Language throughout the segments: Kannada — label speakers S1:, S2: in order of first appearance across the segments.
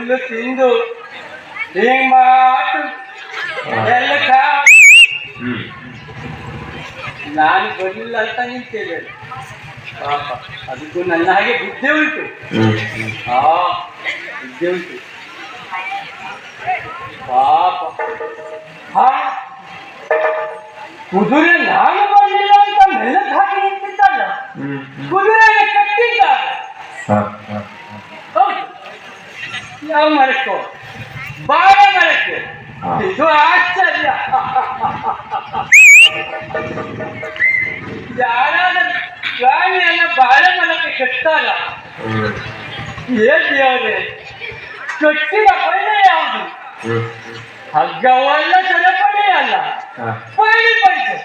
S1: ಹುಲ್ಲು ತಿಂದು ಹಿಂಗ್ ಮಾತು ಎಲ್ಲ ನಾನು ಬರಲಿಲ್ಲ ಅಂತ ನಿಂತೇವೆ. ಪಾಪ ಅದಕ್ಕೂ ನನ್ನ ಹಾಗೆ ಬುದ್ಧಿ ಉಂಟು. ಬುದ್ಧಿ ಉಂಟು ಪಾಪ. ಕುದುರೆ ನಾನು ಬರಲಿಲ್ಲ ಅಂತ ಮೆಲ್ಲಕ್ಕೆ ಹಾಕಿ ನಿಂತಿದ್ದಲ್ಲ, ಕುದುರೆಗೆ ಕಟ್ಟಿದ್ದಾರೆ. ಹೌದು, ಯಾವ ಮರಕ್ಕೋ? ಬಾಳೆ ಮರಕ್ಕೆ. ಇದು ಆಶ್ಚರ್ಯ. ಯಾರಾದ್ರೂ ಪ್ರಾಣಿಯನ್ನ ಬಾಳೆ ಮರಕ್ಕೆ ಕಟ್ಟಾಗ ಏನ್ ದೇವರೇ, ಕಟ್ಟಿದ ಬಣ್ಣ ಯಾವುದು? ಹಗ್ಗವಲ್ಲ, ಸರಪಣಿ ಅಲ್ಲ, ಪಾಣಿ ಪಂಚೆ.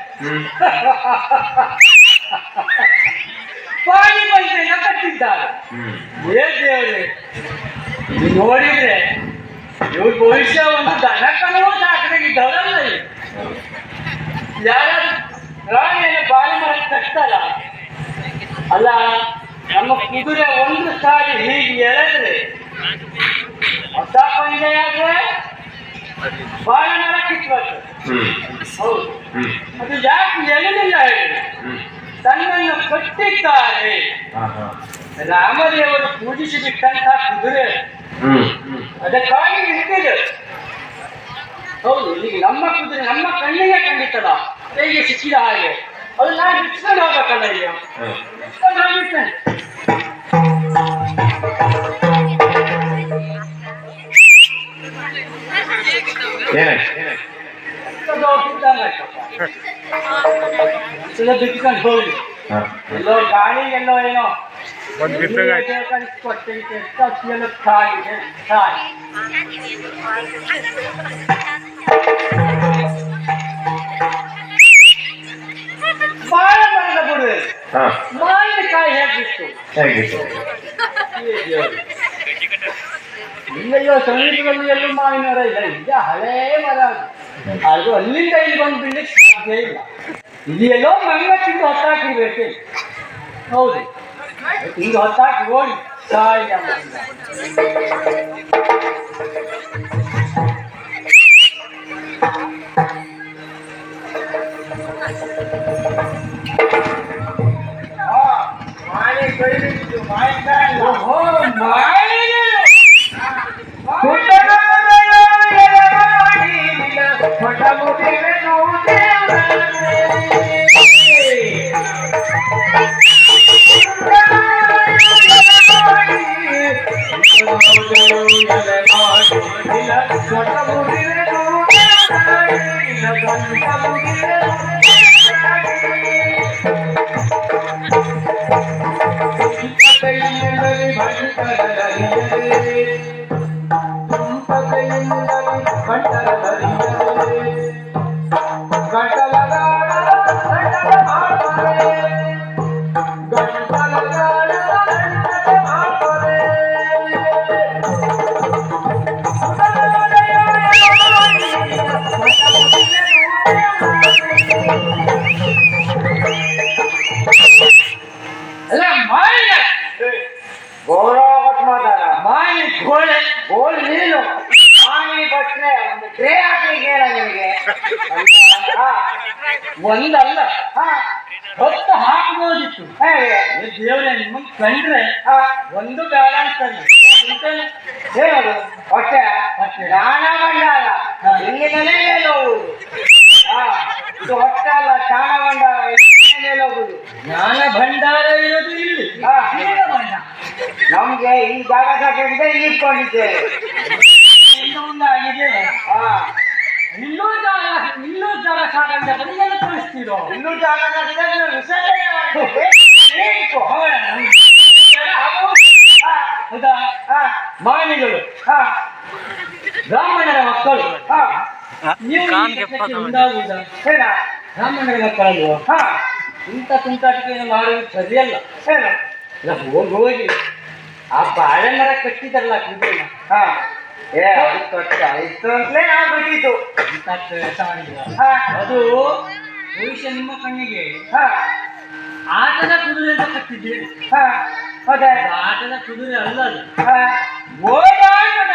S1: ಪಾಣಿ ಪಂಚೆನ ಕಟ್ಟಿದ್ದಾರೆ. ಏನ್ ದೇವರೇ, ಇದು ನೋಡಿದ್ರೆ ಇವ್ರ ಭವಿಷ್ಯ ಒಂದು ದನ ಕನವು ಸಾಕದಾಗಿದ್ದವರಲ್ಲ. ಯಾರಾದ್ರೂ ಪ್ರಾಣಿಯನ್ನು ಬಾಳೆ ಮರಕ್ಕೆ ಕಟ್ತಲ್ಲ ಅಲ್ಲ, ನಮ್ಮ ಕುದುರೆ ಒಂದು ಸಾರಿ ಹೀಗೆ ಎಳೆದ್ರೆ ಹೊಸ ಪಂಜೆ ಆದ್ರೆ ಬಾಳೆ ಮರ ಕಿತ್ಬೇಕು. ಹೌದು, ಅದು ಯಾಕೆ ಎಳೆದಿಲ್ಲ ಹೇಳಿ? ತನ್ನನ್ನು ಕಟ್ಟಿದ್ದಾರೆ. ರಾಮದೇವರು ಪೂಜಿಸಿ ಬಿಟ್ಟಂತ ಕುದುರೆ ಅದಕ್ಕಾಗಿ ನಿಂತಿದೆ. ಹೌದು, ಈಗ ನಮ್ಮ ಕುದುರೆ ನಮ್ಮ ಕಣ್ಣಿಗೆ ಕಂಡಿತ್ತಲ್ಲ, ಹೇಗೆ ಸಿಕ್ಕಿದ ಹಾಗೆ ಅದು ನಾನು ಬಿಟ್ಕೊಂಡು ಹೋಗ್ಬೇಕಲ್ಲ. ಈಗ ಬಿಟ್ಕೊಂಡು ಹೋಗ್ಬಿಟ್ಟೆ. ಬಿಟ್ಕೊಂಡು ಹೋಗಿ ಎಲ್ಲೋ ಗಾಳಿಗೆಲ್ಲೋ ಏನೋ ಕೊಟ್ಟೆ ತಾಯಿಗೆ ತಾಯಿ ಬಾಳೆ ಮರದ ಬಿಡುವೆ ಮಾವಿನಕಾಯಿ ಹೇಗಿತ್ತು? ಇಲ್ಲಯ್ಯೋ, ಸಮೀಪದಲ್ಲಿ ಎಲ್ಲೂ ಮಾವಿನ ಮರ ಇಲ್ಲ. ಈಗ ಹಳೇ ಮರ ಅದು ಅಲ್ಲಿಂದ ಇಲ್ಲಿ ಬಂದು ಬಿಡ್ಲಿಕ್ಕೆ ಸಾಧ್ಯ ಇಲ್ಲ. ಇಲ್ಲಿ ಎಲ್ಲೋ ಮಂಗ ತಿಂದು ಹೊತ್ತಾಕಿರ್ಬೇಕು. ಹೌದು, ತಿಂದು ಹೊತ್ತಾಕಿ ಓಡಿ ಸಾಯಿ. ಒಂದಲ್ಲ ಹೊತ್ತು ಹಾಕಬಹುದಿತ್ತು. ದೇವ್ರೆ, ನಿಮ್ಮನ್ನು ಕಂಡ್ರೆ ಒಂದು ಬೇಡ ಅನ್ಸ್ತದೆ. ಹೇಳೋದು ಹೊಟ್ಟೆ ದಾನ ಬಂಡಾರ ಇಲ್ಲಿಂದಲೇ ಹೋಗುದು. ಇದು ಹೊಟ್ಟೆ ಅಲ್ಲ, ದಾನ ಭಂಡಾರ ಇಲ್ಲಿಂದಲೇ ಹೋಗುದು. ಜ್ಞಾನ ಭಂಡಾರ ಇರೋದು ಇಲ್ಲಿ. ನಮ್ಗೆ ಈ ಜಾಗ ಸಾಕಿದ್ರೆ ಇಲ್ಲಿ ಇಟ್ಕೊಂಡಿದ್ದೇವೆ. ಮುಂದಾಗಿದೆ. ಇನ್ನೂ ಜಾಗ ಸಾಕಂತ ಬಂದೆಲ್ಲ ತೋರಿಸ್ತೀರೋ? ಇನ್ನೂ ಜಾಗ ಹೌದಾ? ಮಾನಿಗಳು ಬ್ರಾಹ್ಮಣರ ಮಕ್ಕಳು. ನೀವು ಮುಂದಾಗುವುದ ಹೇಳ? ಬ್ರಾಹ್ಮಣರ ಮಕ್ಕಳಲ್ವ? ಇಂಥ ತುಂಟಾಟಿಕೆಯನ್ನು ಮಾಡುವುದು ಸರಿಯಲ್ಲ. ಹೇಳ, ಹೋಗಿ ಆ ಬಾಳೆ ಮರ ಕಟ್ಟಿದಲ್ಲ ಕುದುರೆ. ಅದು ಭವಿಷ್ಯ ನಿಮ್ಮ ಕಣ್ಣಿಗೆ ಆಟದ ಕುದುರೆ ಅಂತ ಕಟ್ಟಿದ್ದೀರಿ. ಆಟದ ಕುದುರೆ ಅಲ್ಲ, ಅದು ಓಡಾಟದ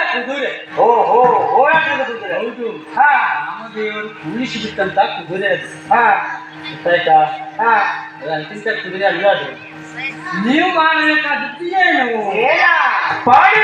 S1: ಉಂಟು. ರಾಮದೇವರು ಕುಣಿಸಿಬಿಟ್ಟಂತ ಕುದುರೆ ಅದು. ಗೊತ್ತಾಯ್ತಾ? ಅಂತಿಂತ ಕುದುರೆ ಅಲ್ಲ ಅದು. ನೀವು ಮಾಡಬೇಕಾದದ್ದು ಏನು? ಪಾಡಿ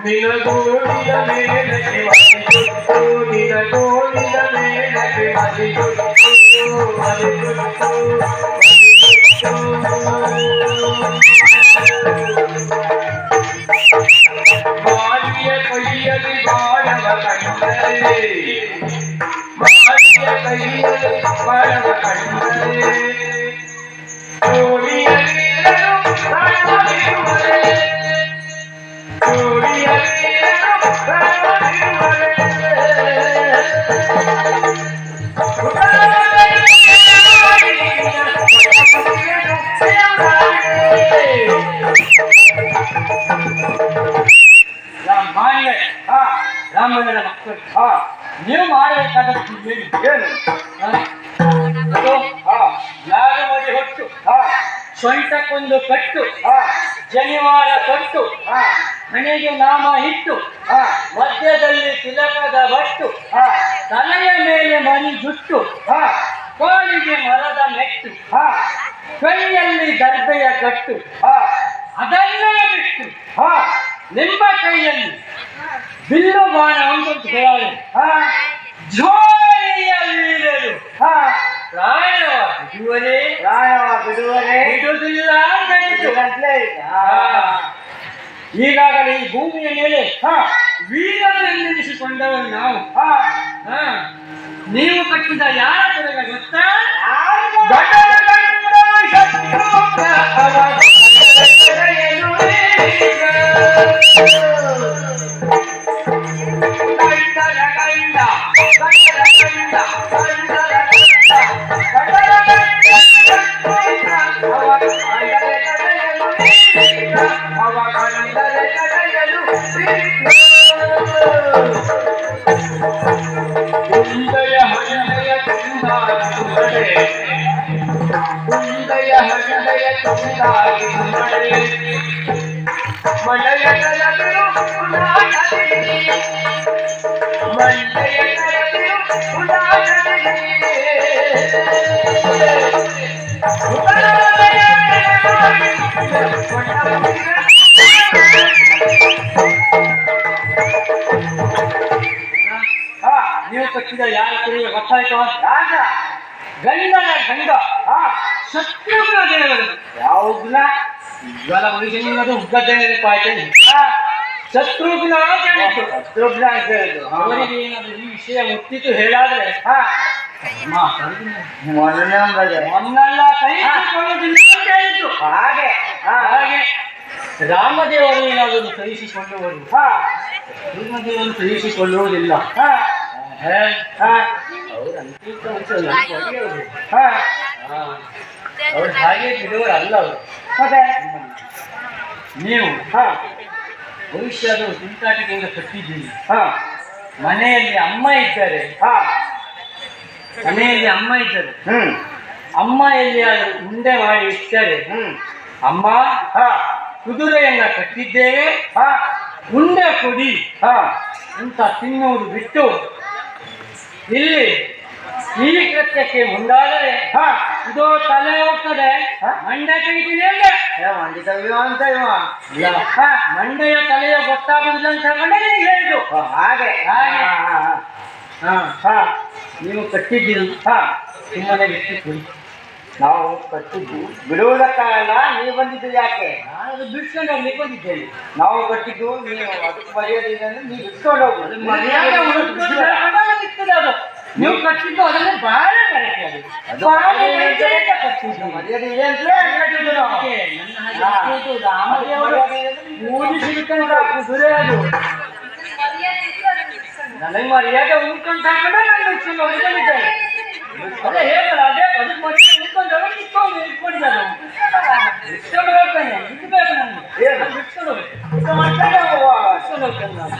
S2: ನಿನಗೋಡಿದ ಮೇಲಕ್ಕೆ ಮದಿಗೊತ್ತು, ನಿನಗೋಡಿದ ಮೇಲಕ್ಕೆ ಮದಿಗೊತ್ತು, ಮದಿಗೊತ್ತು, ಮಾಡಿಯ ಕೈಯಲ್ಲಿ ಬಾಳವ ಕಂಡರೆ, ಮಾಡಿಯ ಕೈಯಲ್ಲಿ ಬಾಳವ ಕಂಡರೆ, ಕೋಡಿಯಲ್ಲಿರಲು ಪ್ರಾಣವಿರುವರೆ, ಕೋಡಿಯಲ್ಲಿರಲು ಪ್ರಾಣವಿರುವರೆ,
S1: ರಾಮನ ಮಕ್ಕಳು ನೀವು ಮಾಡಬೇಕಾದದ್ದು ಏನು? ಯಾರು ಮಡಿ ಹೊಟ್ಟು, ಸೊಂಟಕ್ಕೊಂದು ಕಟ್ಟು, ಜನಿವಾರ ತೊಟ್ಟು, ಮನೆಗೆ ನಾಮ ಇಟ್ಟು, ಮಧ್ಯದಲ್ಲಿ ತಿಲಕದ ಬಟ್ಟು, ತಲೆಯ ಮೇಲೆ ಮಣಿ ಜುಟ್ಟು, ಕೋಳಿಗೆ ಮರದ ಮೆಟ್ಟು, ಕೈಯಲ್ಲಿ ದರ್ಬೆಯ ಕಟ್ಟು, ಅದೆಲ್ಲ ಬಿಟ್ಟು ನಿಮ್ಮ ಕೈಯಲ್ಲಿ ಬಿಲ್ಲು ಬಾಣ ಒಂದು ಹೇಳಿ ಜೋಳಿಯ ವೀರರು ಪ್ರಾಯವ ಬಿಡುವರೆ ಬಿಡುವುದಿಲ್ಲ ಈಗಾಗಲೇ ಈ ಭೂಮಿಯ ಮೇಲೆ ವೀರನೆನ್ನಿಸಿಕೊಂಡವರು ನಾವು. ನೀವು ಕಟ್ಟಿದ ಯಾರ ಕೊರಗ ಗೊತ್ತಾ? ನೀವು ಕಟ್ಟಿದ ಯಾರ ಕುರಿಯ ಗೊತ್ತಾಯ್ತು? ರಾಜ ಗಂಡನ ಗಂಡ ಶತ್ರುಘ್ನ ದೇವರು. ಯಾವುದನ್ನ ಇವೆಲ್ಲ ಮನುಷ್ಯನಿಗದು ಉಗ್ಗದ್ದೇನೆ ಪಾಯ್ತೇನೆ. ಶತ್ರುಘ್ನ ಶತ್ರುಘ್ನ ಅಂತ ಹೇಳಿದ್ರು. ಅವರಿಗೆ ಏನಾದ್ರು ಈ ವಿಷಯ ಮುಟ್ಟಿತು ಹೇಳಾದ್ರೆ ಮೊನ್ನೆಲ್ಲ ಕೈ ಹೇಳಿದ್ದು ಹಾಗೆ ಹಾಗೆ ರಾಮದೇವರು ಏನಾದರೂ ಸಹಿಸಿಕೊಳ್ಳುವುದು, ಶತ್ರುಘ್ನದೇವರು ಸಹಿಸಿಕೊಳ್ಳುವುದಿಲ್ಲ. ಅವ್ರು ಹಾಗೆ ಬಿಡುವರು ಅಲ್ಲ ಅವರು. ಮತ್ತೆ ನೀವು ಭವಿಷ್ಯದ ತುಂಟಾಟದಿಂದ ಕಟ್ಟಿದ್ದೀನಿ. ಮನೆಯಲ್ಲಿ ಅಮ್ಮ ಇದ್ದಾರೆ, ಮನೆಯಲ್ಲಿ ಅಮ್ಮ ಇದ್ದಾರೆ. ಅಮ್ಮ ಎಲ್ಲಿಯಾದರೂ ಉಂಡೆ ಮಾಡಿ ಇಟ್ಟರೆ ಅಮ್ಮ ಕುದುರೆಯನ್ನ ಕಟ್ಟಿದ್ದೇವೆ ಉಂಡೆ ಕೊಡಿ ಅಂತ ತಿನ್ನುವುದು ಬಿಟ್ಟು ಇಲ್ಲಿ ಈ ಕೃತ್ಯಕ್ಕೆ ಮುಂದಾದರೆ ಇದು ತಲೆ ಹೋಗ್ತದೆ. ಮಂಡ್ಯ ತೆಗಿತೀನಿ ಮಂಡೆಯ ತಲೆಯ ಗೊತ್ತಾಗುದಿಲ್ಲ ಅಂತ ಹೇಳಿದ್ದು. ಹಾಗೆ ನೀವು ಕಟ್ಟಿದ್ದೀರಿ, ಸುಮ್ಮನೆ ಬಿಟ್ಟು ನಾವು ಕಟ್ಟಿದ್ದು ಬಿಡುವುದಕ್ಕಾಗಲ್ಲ. ನೀವು ಬಂದಿದ್ದು ಯಾಕೆ? ನಾನು ಬಿಡ್ಸ್ಕೊಂಡು ಹೋಗ್ಲಿಕ್ಕೆ ಬಂದಿದ್ದೇನೆ. ನಾವು ಕಟ್ಟಿದ್ದು ನೀವು ಅದಕ್ಕೆ ಮರ್ಯಾದೆ ನೀವು ಬಿಡ್ಸ್ಕೊಂಡು ಹೋಗುದು ಮರ್ಯಾದೆ ಅದು. ನೀವು ಕಟ್ಟಿದ್ದು ಅದನ್ನು ಬಹಳ ಮರ್ಯಾದೆ ಇದೆ ಅಂತಲೇ ಕುದುರೆ ಅದು. ನನಗೆ ಮರ್ಯಾದೆ ಉಳ್ಕೊಂಡು ಸಾಕೊಂಡ ನಾನು ಬಿಡ್ಸ್ಕೊಂಡು ಹೋಗಿದ್ದೇನೆ. ಅದೇ ಹೇಗಲ್ಲ, ಅದೇ ಅದಕ್ಕೆ ಮತ್ತೆ ಉಳ್ಕೊಂಡು ಇಟ್ಕೊಂಡಿದ್ದಾರೆ. ಬಿಟ್ಕೊಂಡು ಹೋಗ್ತೇನೆ, ಇಟ್ಬೇಕು ನನಗೆ ಬಿಟ್ಕೊಂಡು ಹೋಗ್ತೇನೆ ನಾನು.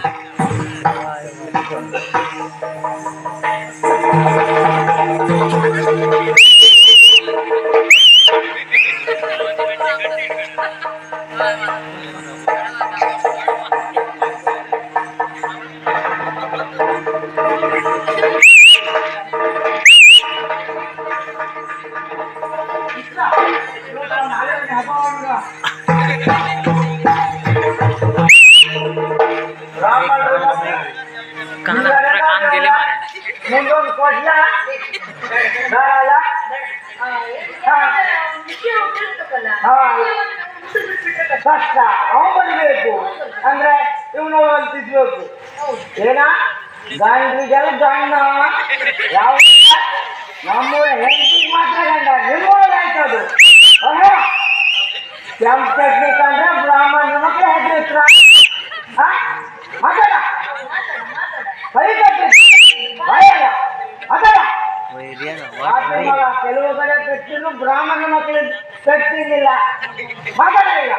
S1: ಮುಂದೊಂದು ಕೊಡ್ಲ ಬೇಡ ಕಷ್ಟ ಅವ ಬರಬೇಕು ಅಂದ್ರೆ ಇವನು ಅಂತಿಸ್ಬೇಕು ಏನ ಗಂಡ್ರಿಗೆಲ್ಲ ಗಂಡ ಯಾವ ನಮ್ಮೂರ ಹೆಂಡತಿಗೆ ಮಾತ್ರ ಗಂಡ ನಿಮ್ಮೂರ ಅಂತದು ಕೆಂಪು ಚಟ್ನಿ ಕಂಡ್ರೆ ಬ್ರಾಹ್ಮಣರ ಮಕ್ಕಳು ಹೆಸರಿಸ್ರ ಮಾತಾಡ ಕೈ ಕಟ್ಟಿ ಭಯಲ್ಲ ಮಾತಾಡ ಕೆಲವು ಕಡೆ ಕಟ್ಟಿದ್ರು ಬ್ರಾಹ್ಮಣ ಮಕ್ಕಳು ಕಟ್ಟಿಲ್ಲ ಮಾತಾಡ ಈಗ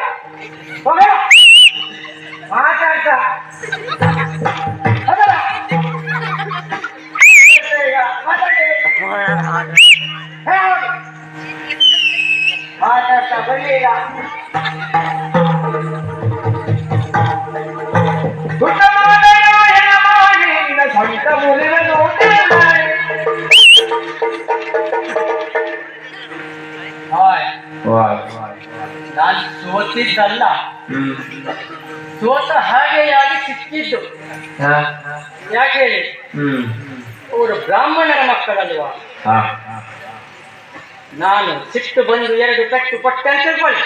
S1: ಹೋಗ ಮಾತಾಡ್ತ ಮಾತಾಡ ಮಾತಾಡ್ತಾ ಬನ್ನಿ ಈಗ ಸ್ವಂತ ಮುರಿದ ನಾನು ಸೋತಿದ್ದಲ್ಲ ಸೋತ ಹಾಗೆಯಾಗಿ ಸಿಕ್ಕಿದ್ದು ಯಾಕೆ ಹೇಳಿ ಅವರು ಬ್ರಾಹ್ಮಣರ ಮಕ್ಕಳಲ್ವಾ ನಾನು ಸಿಟ್ಟು ಬಂದು 2 ಪೆಟ್ಟು ಪಟ್ಟೆ ಅಂತ ತಿಳ್ಕೊಳ್ಳಿ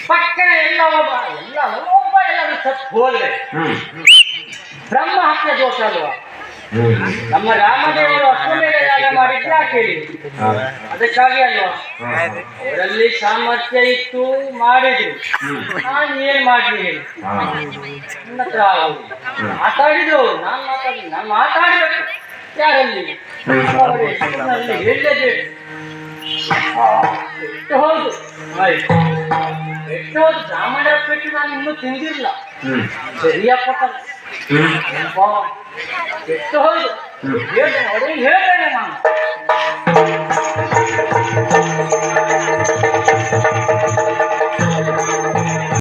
S1: ಪಕ್ಕನ ಎಲ್ಲ ಒಬ್ಬ ಎಲ್ಲರೂ ಸತ್ತು ಹೋದ್ರೆ ಬ್ರಹ್ಮ ಹತ್ಯೆ ದೋಷ ಅಲ್ವಾ ನಮ್ಮ ರಾಮದೇವರು ಅಶ್ವಮೇಧ ಯಾಗ ಮಾಡಿದ್ದು ಯಾಕೆ ಹೇಳಿ ಅದಕ್ಕಾಗಿ ಅಲ್ವಾ ಅವರಲ್ಲಿ ಸಾಮರ್ಥ್ಯ ಇತ್ತು ಮಾಡಿದ್ರು ನಾನು ಏನ್ ಮಾಡ್ಲಿ ಹೇಳಿ ನನ್ನ ಹತ್ರ ಮಾತಾಡಿದ್ರು ನಾನು ಮಾತಾಡ್ಬೇಕು ಯಾರಲ್ಲಿ ಹೇಳಲೇಬೇಕು ಎಷ್ಟು ಹೌದು ಎಷ್ಟು ಹೌದು ಬ್ರಾಹ್ಮಣರ ಪೆಟ್ಟು ನಾನು ಇನ್ನೂ ತಿಂದಿಲ್ಲ ಸರಿಯಪ್ಪ ಎಷ್ಟು ಹೌದು ಹೇಳ್ತೇನೆ ನಾನು